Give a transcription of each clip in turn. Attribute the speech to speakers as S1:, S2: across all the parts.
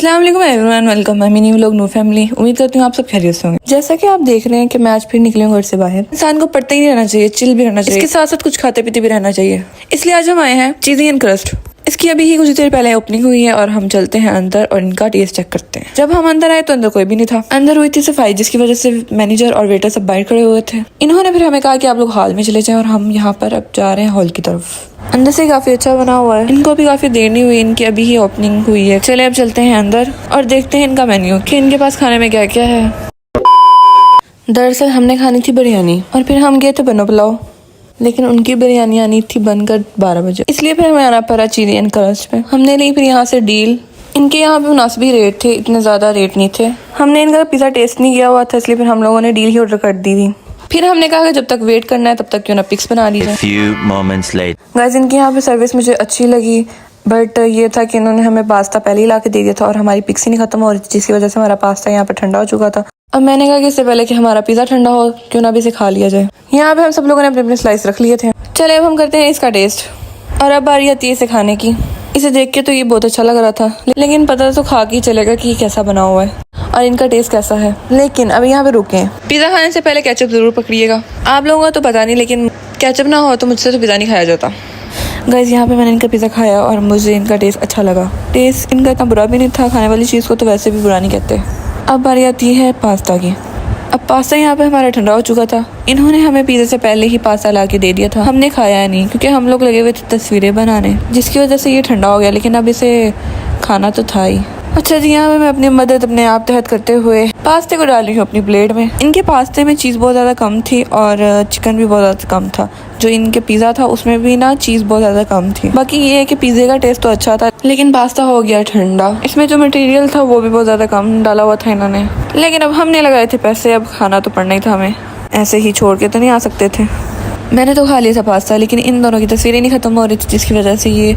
S1: अस्सलाम वालेकुम everyone, welcome my new vlog Noor family. उम्मीद करती हूँ आप सब खैरियत से होंगे। जैसा कि आप देख रहे हैं कि मैं आज फिर निकली हूँ घर से बाहर। इंसान को पढ़ते ही रहना चाहिए, चिल भी रहना चाहिए, इसके साथ साथ कुछ खाते पीते भी रहना चाहिए। इसलिए आज हम आए हैं चीज़ी एंड क्रस्ट। इसकी अभी ही कुछ देर पहले ओपनिंग हुई है और हम चलते हैं अंदर और इनका टेस्ट चेक करते हैं। जब हम अंदर आए तो अंदर कोई भी नहीं था। अंदर हुई थी सफाई, जिसकी वजह से मैनेजर और वेटर सब बाहर खड़े हुए थे। इन्होंने फिर हमें कहा कि आप लोग हॉल में चले जाएं और हम यहाँ पर अब जा रहे हैं हॉल की तरफ। अंदर से काफी अच्छा बना हुआ है। इनको भी काफी देर नहीं हुई, इनकी अभी ही ओपनिंग हुई है। चले अब चलते हैं अंदर और देखते हैं इनका मेन्यू कि इनके पास खाने में क्या क्या है। दरअसल हमने खानी थी बिरयानी और फिर हम गए थे बनो पुलाव, लेकिन उनकी बिरयानी आनी थी बनकर 12 बजे, इसलिए फिर हमें आना पड़ा चीज़ी एंड क्रस्ट पे। हमने ली फिर यहाँ से डील। इनके यहाँ पे मुनासिब रेट थे, इतने ज़्यादा रेट नहीं थे। हमने इनका पिज़्ज़ा टेस्ट नहीं किया हुआ था, इसलिए फिर हम लोगों ने डील ही ऑर्डर कर दी थी। फिर हमने कहा कि जब तक वेट करना है तब तक क्यों ना पिक्स बना ली जाए। गाइस, इनकी यहाँ पे सर्विस मुझे अच्छी लगी, बट ये था कि इन्होंने हमें पास्ता पहले ही ला के दे दिया था और हमारी पिक्स ही नहीं खत्म हो रही थी, जिसकी वजह से हमारा पास्ता यहाँ पे ठंडा हो चुका था। अब मैंने कहा कि इससे पहले कि हमारा पिज़्ज़ा ठंडा हो, क्यों ना भी इसे खा लिया जाए। यहाँ पे हम सब लोगों ने अपने अपने स्लाइस रख लिए थे। चले अब हम करते हैं इसका टेस्ट। और अब बारी आती है इसे खाने की। इसे देख के तो ये बहुत अच्छा लग रहा था, लेकिन पता तो खा के ही चलेगा कि कैसा बना हुआ है और इनका टेस्ट कैसा है। लेकिन अभी यहाँ पे रुके हैं। पिज़्ज़ा खाने से पहले केचप जरूर पकड़िएगा। आप लोगों का तो पता नहीं, लेकिन केचप ना हो तो मुझसे तो पिज़्ज़ा नहीं खाया जाता। गाइस, यहाँ पे मैंने इनका पिज़्ज़ा खाया और मुझे इनका टेस्ट अच्छा लगा। टेस्ट इनका इतना बुरा भी नहीं था, खाने वाली चीज़ को तो वैसे भी बुरा नहीं कहते। अब बारी आती है पास्ता की। अब पास्ता यहाँ पे हमारा ठंडा हो चुका था। इन्होंने हमें पिज़्ज़ा से पहले ही पास्ता ला के दे दिया था। हमने खाया नहीं क्योंकि हम लोग लगे हुए थे तस्वीरें बनाने, जिसकी वजह से ये ठंडा हो गया, लेकिन अब इसे खाना तो था ही। अच्छा जी, यहाँ पे मैं अपनी मदद अपने आप तहत करते हुए पास्ते को डाल रही हूँ अपनी प्लेट में। इनके पास्ते में चीज़ बहुत ज़्यादा कम थी और चिकन भी बहुत ज़्यादा कम था। जो इनके पिज़्ज़ा था उसमें भी ना चीज़ बहुत ज़्यादा कम थी। बाकी ये है कि पिज़्ज़े का टेस्ट तो अच्छा था, लेकिन पास्ता हो गया ठंडा। इसमें जो मटेरियल था वो भी बहुत ज़्यादा कम डाला हुआ था इन्होंने। लेकिन अब हमने लगाए थे पैसे, अब खाना तो पड़ना ही था हमें, ऐसे ही छोड़ के तो नहीं आ सकते थे। मैंने तो खा लिया था पास्ता, लेकिन इन दोनों की तस्वीरें नहीं ख़त्म हो रही थी, जिसकी वजह से ये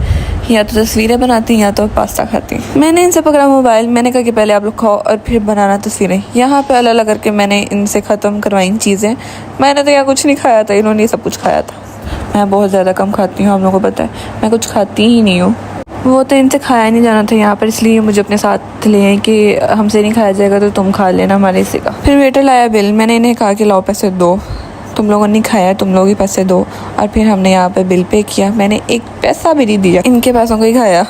S1: या तो तस्वीरें बनाती या तो पास्ता खाती। मैंने इनसे पकड़ा मोबाइल, मैंने कहा कि पहले आप लोग खाओ और फिर बनाना तस्वीरें। यहाँ पे अलग अलग करके मैंने इनसे ख़त्म करवाई चीज़ें। मैंने तो यहाँ कुछ नहीं खाया था, इन्होंने सब कुछ खाया था। मैं बहुत ज़्यादा कम खाती हूँ, आप लोगों को पता है, मैं कुछ खाती ही नहीं हूँ। वो तो इनसे खाया नहीं जाना था यहाँ पर, इसलिए मुझे अपने साथ ले कि हमसे नहीं खाया जाएगा तो तुम खा लेना हमारे हिस्से का। फिर वेटर लाया बिल। मैंने इन्हें कहा कि लाओ पैसे दो, तुम लोगों ने खाया, तुम लोग ही पैसे दो। और फिर हमने यहाँ पे बिल पे किया। मैंने एक पैसा भी नहीं दिया, इनके पैसों को ही खाया।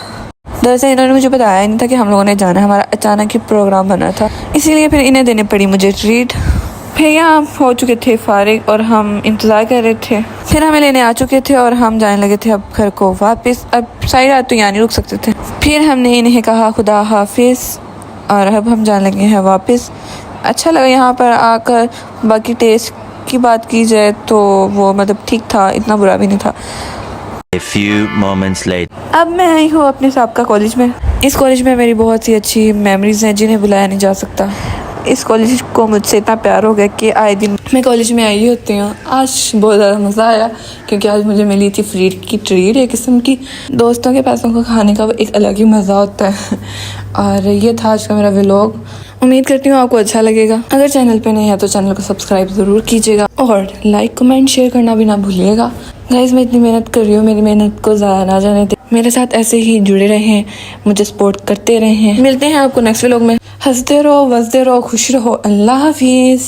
S1: दरअसल इन्होंने मुझे बताया ही नहीं था कि हम लोगों ने जाना है, हमारा अचानक ही प्रोग्राम बना था, इसीलिए फिर इन्हें देने पड़ी मुझे ट्रीट। फिर यहाँ हो चुके थे फारिग और हम इंतज़ार कर रहे थे। फिर हमें लेने आ चुके थे और हम जाने लगे थे अब घर को वापस। अब सारी रात तो यहाँ नहीं रुक सकते थे। फिर हमने इन्हें कहा खुदा हाफिज़ और अब हम जाने लगे हैं वापस। अच्छा लगा यहाँ पर आकर। बाकी टेस्ट की बात की जाए तो वो मतलब ठीक था, इतना बुरा भी नहीं था।
S2: A few moments later.
S1: अब मैं आई हूँ अपने साबका कॉलेज में। इस कॉलेज में मेरी बहुत सी अच्छी मेमोरीज हैं जिन्हें भुलाया नहीं जा सकता। इस कॉलेज को मुझसे इतना प्यार हो गया कि आए दिन मैं कॉलेज में आई होती हूँ। आज बहुत ज़्यादा मज़ा आया क्योंकि आज मुझे मिली थी फ्री की ट्रीट, एक किस्म की। दोस्तों के पैसों को खाने का एक अलग ही मज़ा होता है। और ये था आज का मेरा व्लॉग। उम्मीद करती हूँ आपको अच्छा लगेगा। अगर चैनल पे नहीं है तो चैनल को सब्सक्राइब ज़रूर कीजिएगा और लाइक कमेंट शेयर करना भी ना भूलिएगा। गाइस, मैं इतनी मेहनत कर रही हूँ, मेरी मेहनत को ज़ाया ना जाने दे। मेरे साथ ऐसे ही जुड़े रहें, मुझे सपोर्ट करते रहें। मिलते हैं आपको नेक्स्ट व्लॉग में। हंसते रहो, वसते रहो, खुश रहो। अल्लाह हाफिज़।